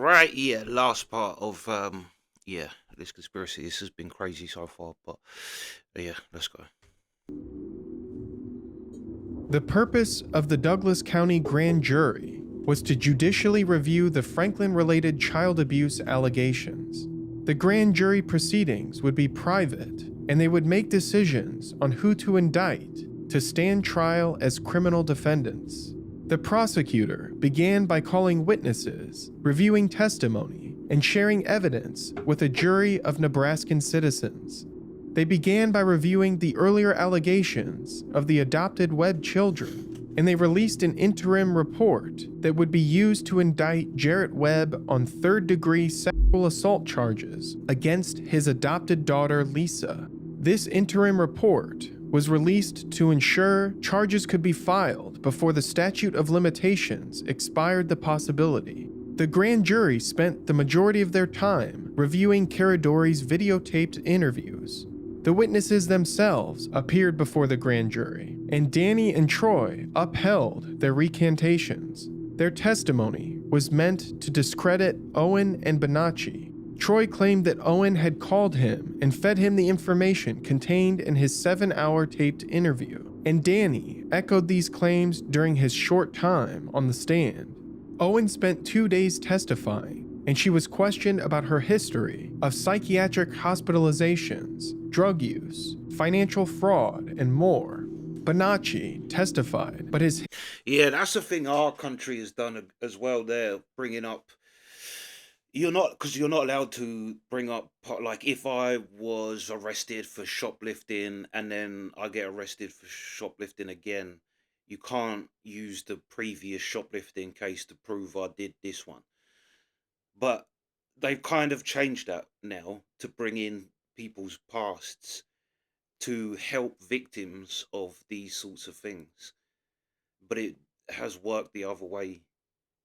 right, yeah, last part of yeah, this conspiracy. This has been crazy so far, but yeah, let's go. The purpose of the Douglas County Grand Jury was to judicially review the Franklin-related child abuse allegations. The grand jury proceedings would be private, and they would make decisions on who to indict to stand trial as criminal defendants. The prosecutor began by calling witnesses, reviewing testimony, and sharing evidence with a jury of Nebraskan citizens. They began by reviewing the earlier allegations of the adopted Webb children, and they released an interim report that would be used to indict Jarrett Webb on third-degree sexual assault charges against his adopted daughter, Lisa. This interim report was released to ensure charges could be filed before the statute of limitations expired the possibility. The grand jury spent the majority of their time reviewing Caradori's videotaped interviews. The witnesses themselves appeared before the grand jury, and Danny and Troy upheld their recantations. Their testimony was meant to discredit Owen and Bonacci. Troy claimed that Owen had called him and fed him the information contained in his 7-hour taped interview, and Danny echoed these claims during his short time on the stand. Owen spent 2 days testifying, and she was questioned about her history of psychiatric hospitalizations, drug use, financial fraud, and more. Bonacci testified, but his Yeah, that's the thing our country has done as well. They're bringing up. You're not allowed to bring up like if I was arrested for shoplifting and then I get arrested for shoplifting again, you can't use the previous shoplifting case to prove I did this one. But they've kind of changed that now to bring in people's pasts to help victims of these sorts of things. But it has worked the other way.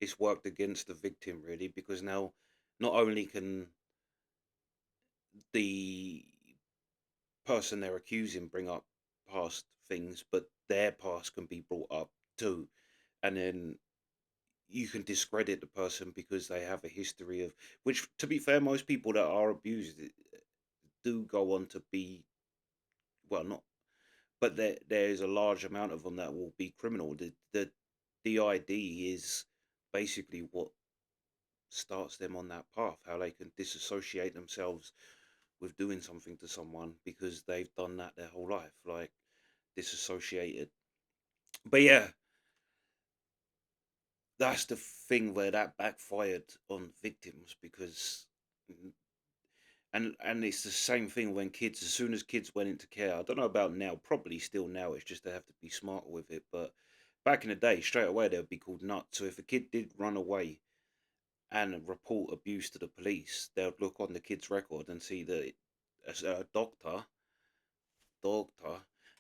It's worked against the victim really because now not only can the person they're accusing bring up past things, but their past can be brought up too. And then you can discredit the person because they have a history of, which to be fair, most people that are abused do go on to be, well, not, but there's a large amount of them that will be criminal. The ID is basically what starts them on that path, how they can disassociate themselves with doing something to someone because they've done that their whole life, like disassociated. But yeah, that's the thing where that backfired on victims because and it's the same thing when kids, as soon as kids went into care, I don't know about now, probably still now, it's just they have to be smarter with it, but back in the day straight away they would be called nuts. So if a kid did run away and report abuse to the police, they would look on the kid's record and see that as a doctor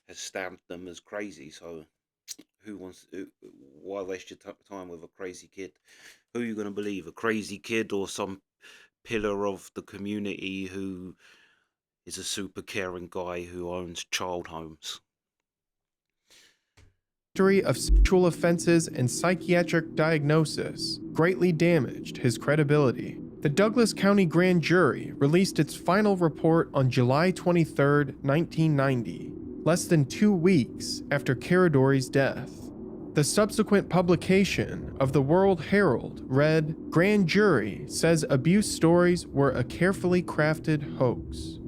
has stamped them as crazy. So why waste your time with a crazy kid? Who are you going to believe, a crazy kid or some pillar of the community who is a super caring guy who owns child homes? history of sexual offenses and psychiatric diagnosis greatly damaged his credibility. The Douglas County Grand Jury released its final report on July 23, 1990, less than 2 weeks after Caradori's death. The subsequent publication of the World Herald read, "Grand Jury says abuse stories were a carefully crafted hoax."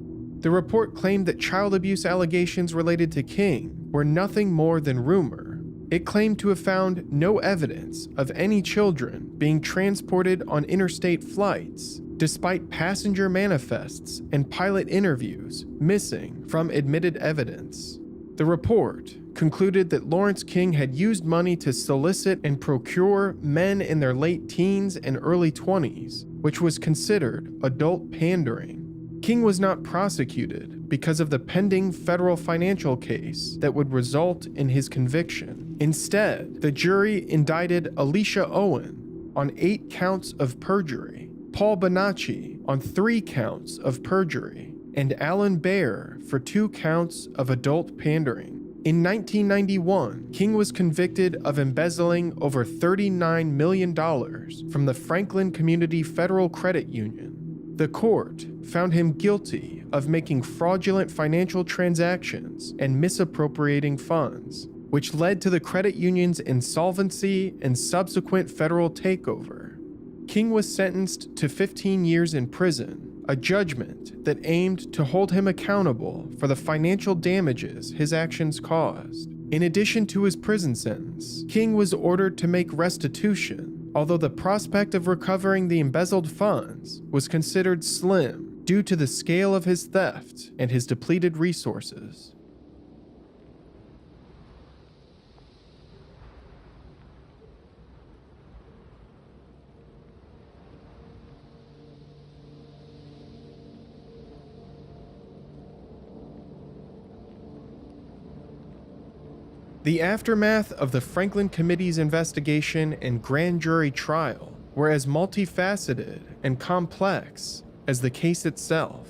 The report claimed that child abuse allegations related to King were nothing more than rumor. It claimed to have found no evidence of any children being transported on interstate flights, despite passenger manifests and pilot interviews missing from admitted evidence. The report concluded that Lawrence King had used money to solicit and procure men in their late teens and early 20s, which was considered adult pandering. King was not prosecuted because of the pending federal financial case that would result in his conviction. Instead, the jury indicted Alicia Owen on 8 counts of perjury, Paul Bonacci on 3 counts of perjury, and Alan Baer for 2 counts of adult pandering. In 1991, King was convicted of embezzling over $39 million from the Franklin Community Federal Credit Union. The court found him guilty of making fraudulent financial transactions and misappropriating funds, which led to the credit union's insolvency and subsequent federal takeover. King was sentenced to 15 years in prison, a judgment that aimed to hold him accountable for the financial damages his actions caused. In addition to his prison sentence, King was ordered to make restitution, although the prospect of recovering the embezzled funds was considered slim due to the scale of his theft and his depleted resources. The aftermath of the Franklin Committee's investigation and grand jury trial were as multifaceted and complex as the case itself.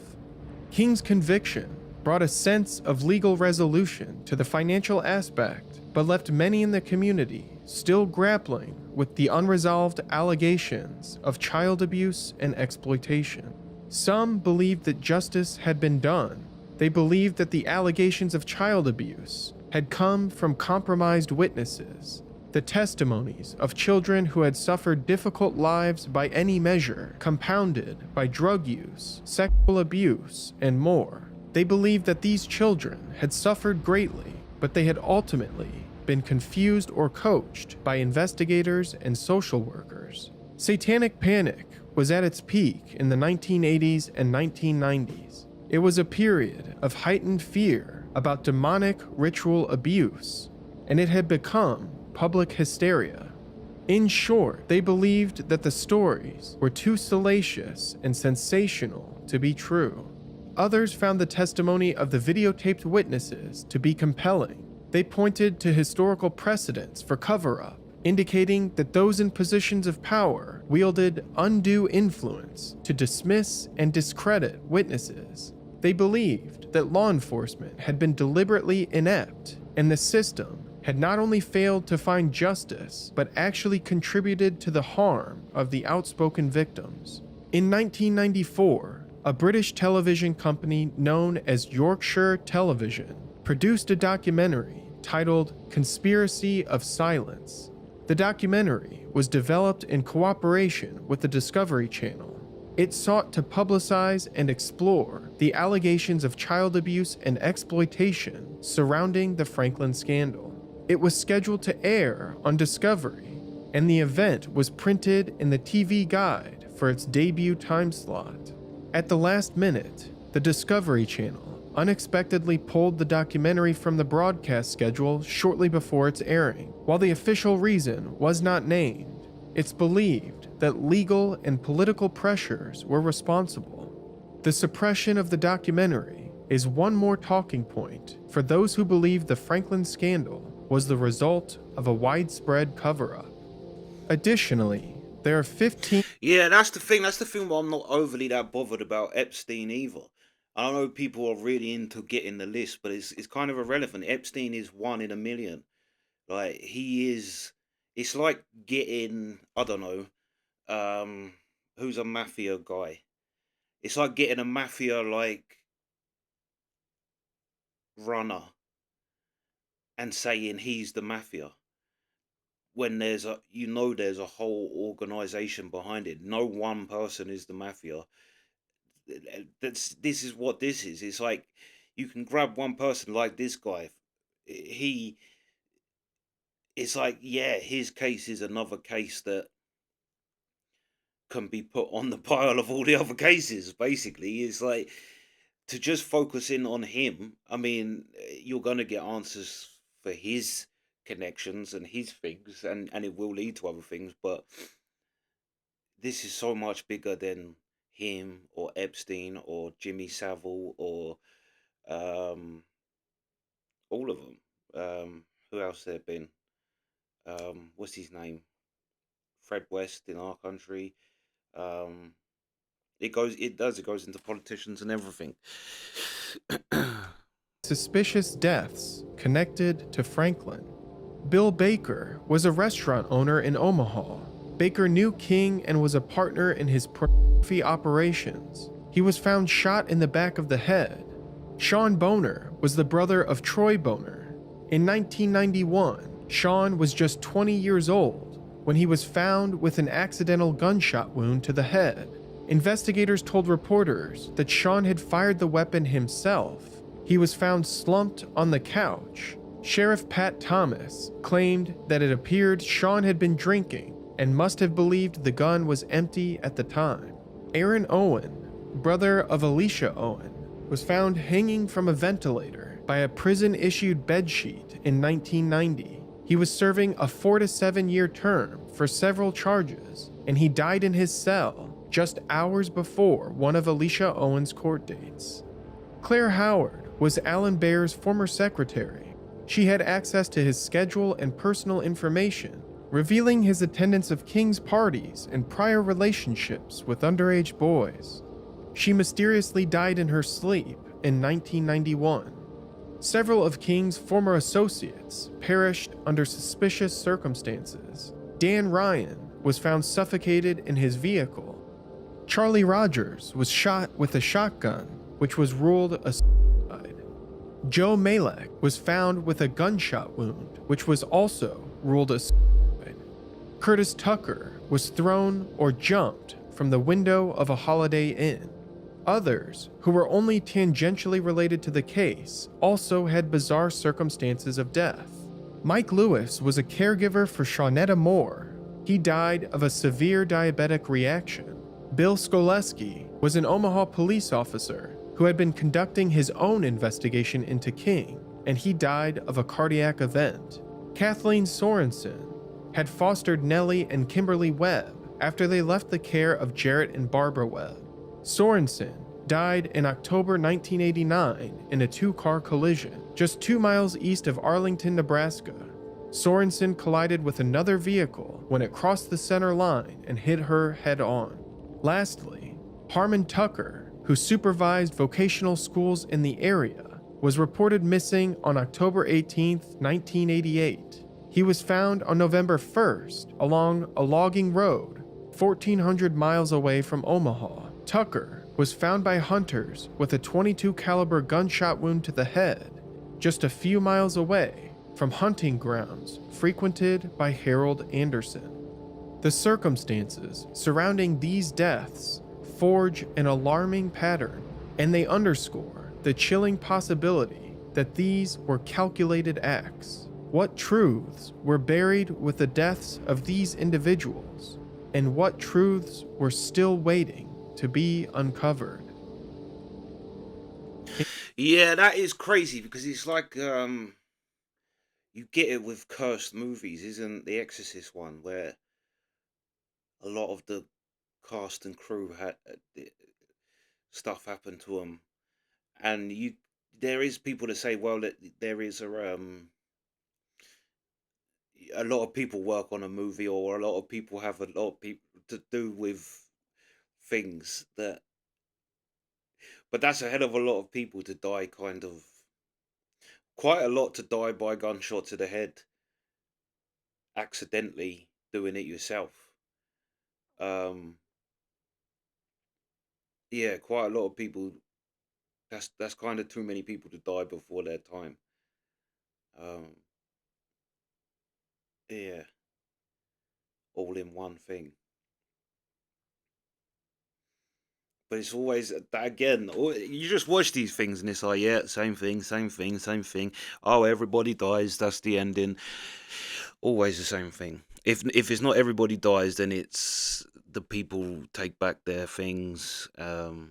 King's conviction brought a sense of legal resolution to the financial aspect, but left many in the community still grappling with the unresolved allegations of child abuse and exploitation. Some believed that justice had been done. They believed that the allegations of child abuse had come from compromised witnesses, the testimonies of children who had suffered difficult lives by any measure, compounded by drug use, sexual abuse, and more. They believed that these children had suffered greatly, but they had ultimately been confused or coached by investigators and social workers. Satanic panic was at its peak in the 1980s and 1990s. It was a period of heightened fear about demonic ritual abuse, and it had become public hysteria. In short, they believed that the stories were too salacious and sensational to be true. Others found the testimony of the videotaped witnesses to be compelling. They pointed to historical precedents for cover-up, indicating that those in positions of power wielded undue influence to dismiss and discredit witnesses. They believed that law enforcement had been deliberately inept, and the system had not only failed to find justice, but actually contributed to the harm of the outspoken victims. In 1994, a British television company known as Yorkshire Television produced a documentary titled Conspiracy of Silence. The documentary was developed in cooperation with the Discovery Channel. It sought to publicize and explore the allegations of child abuse and exploitation surrounding the Franklin scandal. It was scheduled to air on Discovery, and the event was printed in the TV Guide for its debut time slot. At the last minute, the Discovery Channel unexpectedly pulled the documentary from the broadcast schedule shortly before its airing. While the official reason was not named, it's believed that legal and political pressures were responsible. The suppression of the documentary is one more talking point for those who believe the Franklin scandal was the result of a widespread cover-up. Additionally, there are 15... Yeah, that's the thing. That's the thing why I'm not overly that bothered about Epstein either. I know people are really into getting the list, but it's kind of irrelevant. Epstein is one in a million. Like, he is... It's like getting, I don't know, who's a mafia guy? It's like getting a mafia, like, runner and saying he's the mafia. When there's there's a whole organization behind it. No one person is the mafia. This is what this is. It's like you can grab one person like this guy. He It's like, yeah, his case is another case that can be put on the pile of all the other cases. Basically, it's like to just focus in on him. I mean, you're going to get answers for his connections and his things, and it will lead to other things, but this is so much bigger than him or Epstein or Jimmy Savile or um all of them. Who else there been? What's his name? Fred West in our country. um it goes into politicians and everything. suspicious deaths connected to Franklin. Bill Baker was a restaurant owner in Omaha. Baker knew King and was a partner in his pornography operations. He was found shot in the back of the head. Sean Boner was the brother of Troy Boner. In 1991, Sean was just 20 years old when he was found with an accidental gunshot wound to the head. Investigators told reporters that Sean had fired the weapon himself. He was found slumped on the couch. Sheriff Pat Thomas claimed that it appeared Sean had been drinking and must have believed the gun was empty at the time. Aaron Owen, brother of Alicia Owen, was found hanging from a ventilator by a prison-issued bedsheet in 1990. He was serving a 4 to 7 year term for several charges, and he died in his cell just hours before one of Alicia Owen's court dates. Claire Howard was Alan Baer's former secretary. She had access to his schedule and personal information, revealing his attendance of King's parties and prior relationships with underage boys. She mysteriously died in her sleep in 1991. Several of King's former associates perished under suspicious circumstances. Dan Ryan was found suffocated in his vehicle. Charlie Rogers was shot with a shotgun, which was ruled a suicide. Joe Malek was found with a gunshot wound, which was also ruled a suicide. Curtis Tucker was thrown or jumped from the window of a Holiday Inn. Others, who were only tangentially related to the case, also had bizarre circumstances of death. Mike Lewis was a caregiver for Shawnetta Moore. He died of a severe diabetic reaction. Bill Skoleski was an Omaha police officer who had been conducting his own investigation into King, and he died of a cardiac event. Kathleen Sorensen had fostered Nellie and Kimberly Webb after they left the care of Jarrett and Barbara Webb. Sorensen died in October 1989 in a two-car collision just 2 miles east of Arlington, Nebraska. Sorensen collided with another vehicle when it crossed the center line and hit her head-on. Lastly, Harmon Tucker, who supervised vocational schools in the area, was reported missing on October 18, 1988. He was found on November 1st along a logging road 1,400 miles away from Omaha. Tucker was found by hunters with a .22 caliber gunshot wound to the head, just a few miles away from hunting grounds frequented by Harold Anderson. The circumstances surrounding these deaths forge an alarming pattern, and they underscore the chilling possibility that these were calculated acts. What truths were buried with the deaths of these individuals, and what truths were still waiting to be uncovered? Yeah, that is crazy because it's like you get it with cursed movies, isn't The Exorcist one, where a lot of the cast and crew had stuff happen to them, and there is people that say, well, that there is a lot of people work on a movie, or a lot of people have a lot of people to do with things that, but that's a hell of a lot of people to die, quite a lot to die by gunshot to the head, accidentally doing it yourself. Yeah, quite a lot of people. That's kind of too many people to die before their time. Um, yeah, all in one thing. But it's always that again. You just watch these things and it's like, yeah, same thing, same thing, same thing. Oh, everybody dies. That's the ending. Always the same thing. If it's not everybody dies, then it's the people take back their things. Yeah.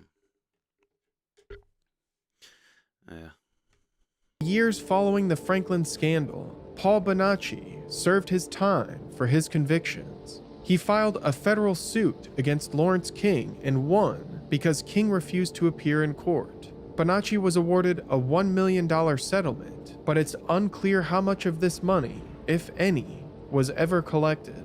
Years following the Franklin scandal, Paul Bonacci served his time for his convictions. He filed a federal suit against Lawrence King and won because King refused to appear in court. Bonacci was awarded a $1 million settlement, but it's unclear how much of this money, if any, was ever collected.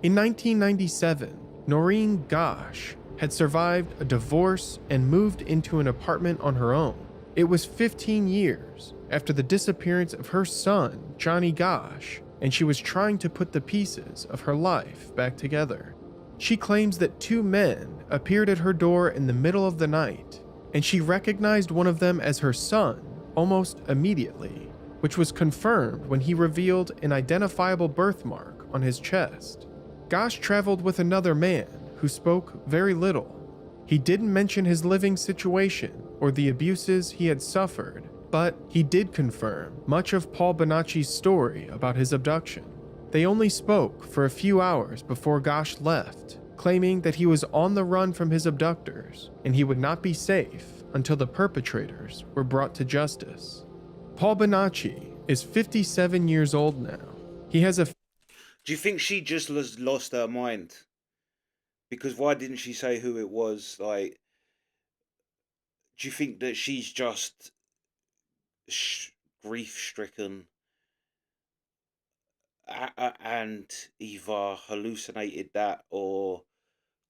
In 1997, Noreen Gosh had survived a divorce and moved into an apartment on her own. It was 15 years after the disappearance of her son, Johnny Gosh, and she was trying to put the pieces of her life back together. She claims that two men appeared at her door in the middle of the night, and she recognized one of them as her son almost immediately, which was confirmed when he revealed an identifiable birthmark on his chest. Gosh traveled with another man who spoke very little. He didn't mention his living situation or the abuses he had suffered, but he did confirm much of Paul Bonacci's story about his abduction. They only spoke for a few hours before Gosh left, claiming that he was on the run from his abductors and he would not be safe until the perpetrators were brought to justice. Paul Bonacci is 57 years old now. He has a Do you think she just lost her mind? Because why didn't she say who it was? Like, do you think that she's just grief stricken and either hallucinated that or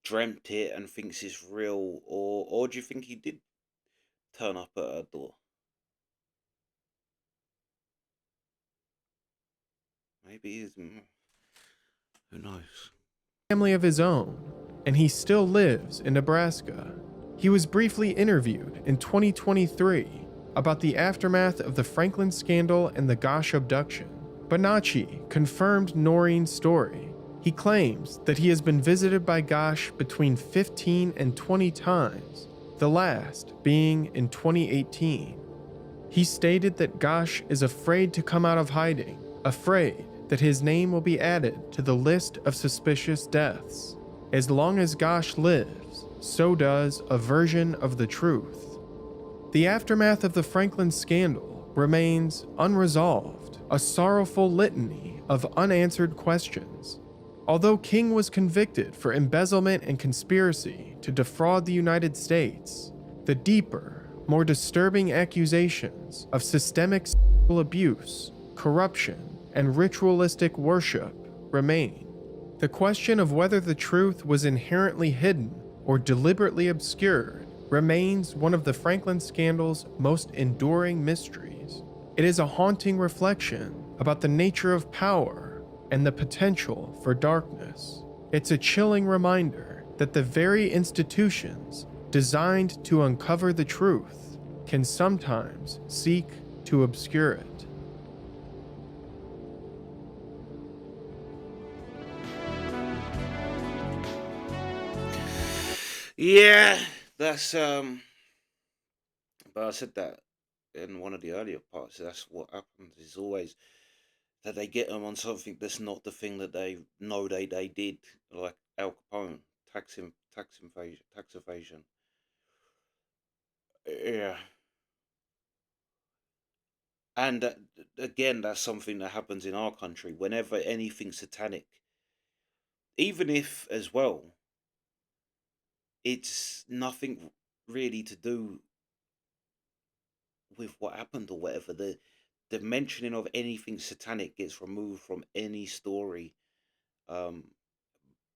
dreamt it and thinks it's real, or do you think he did turn up at her door? Maybe he's. Who knows? family of his own, and he still lives in Nebraska. He was briefly interviewed in 2023 about the aftermath of the Franklin scandal and the Gosh abduction. Bonacci confirmed Noreen's story. He claims that he has been visited by Gosh between 15 and 20 times, the last being in 2018. He stated that Gosh is afraid to come out of hiding, afraid that his name will be added to the list of suspicious deaths. As long as Gosh lives, so does a version of the truth. The aftermath of the Franklin scandal remains unresolved, a sorrowful litany of unanswered questions. Although King was convicted for embezzlement and conspiracy to defraud the United States, the deeper, more disturbing accusations of systemic sexual abuse, corruption, and ritualistic worship remain. The question of whether the truth was inherently hidden or deliberately obscured remains one of the Franklin scandal's most enduring mysteries. It is a haunting reflection about the nature of power and the potential for darkness. It's a chilling reminder that the very institutions designed to uncover the truth can sometimes seek to obscure it. Yeah, that's But I said that in one of the earlier parts. That's what happens. Is always that they get them on something that's not the thing that they know they did, like Al Capone, tax evasion. Yeah, and again, that's something that happens in our country. Whenever anything satanic, even if as well, it's nothing really to do with what happened or whatever. The mentioning of anything satanic gets removed from any story, um,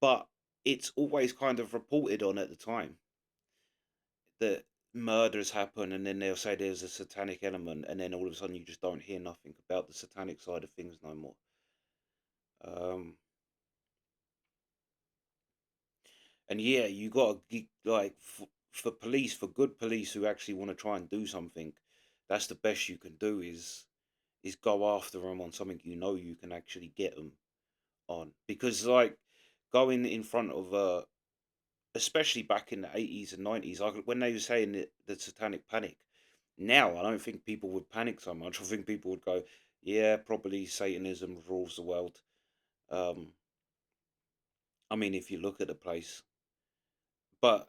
but it's always kind of reported on at the time that murders happen, and then they'll say there's a satanic element, and then all of a sudden you just don't hear nothing about the satanic side of things no more. Um, and yeah, you got to like for police, for good police who actually want to try and do something. That's the best you can do is go after them on something you know you can actually get them on, because like going in front of especially back in the 80s and 90s, like when they were saying the satanic panic, now I don't think people would panic so much. I think people would go, yeah, probably Satanism rules the world. um I mean, if you look at the place, but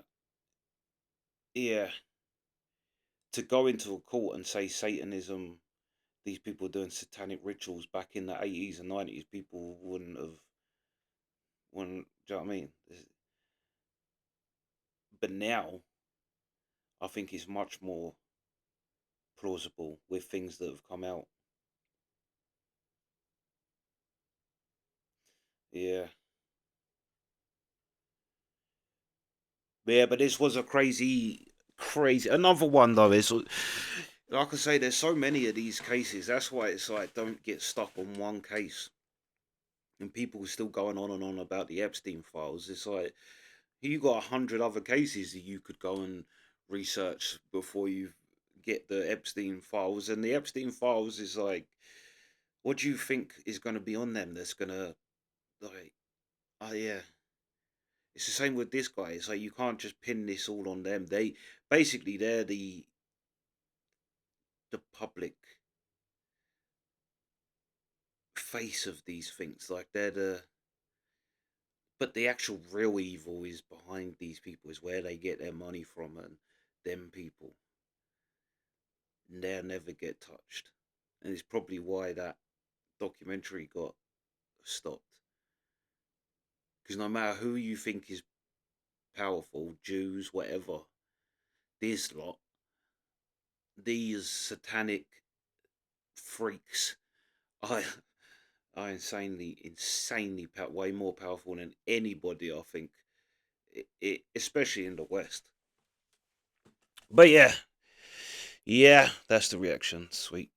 yeah, to go into a court and say Satanism, these people doing satanic rituals back in the 80s and 90s, people wouldn't, do you know what I mean? But now I think it's much more plausible with things that have come out. Yeah. Yeah, but this was a crazy crazy. Another one though is, like I say, there's so many of these cases. That's why it's like don't get stuck on one case. And people are still going on and on about the Epstein files. It's like you got 100 other cases that you could go and research before you get the Epstein files. And the Epstein files is like, what do you think is going to be on them? That's gonna like, oh yeah, it's the same with this guy. It's like you can't just pin this all on them. They basically they're the public face of these things. Like they're the but the actual real evil is behind these people. Is where they get their money from, and them people, and they'll never get touched. And it's probably why that documentary got stopped. Because no matter who you think is powerful, Jews, whatever, this lot, these satanic freaks, I are insanely way more powerful than anybody. I think, especially in the West. But yeah, yeah, that's the reaction. Sweet.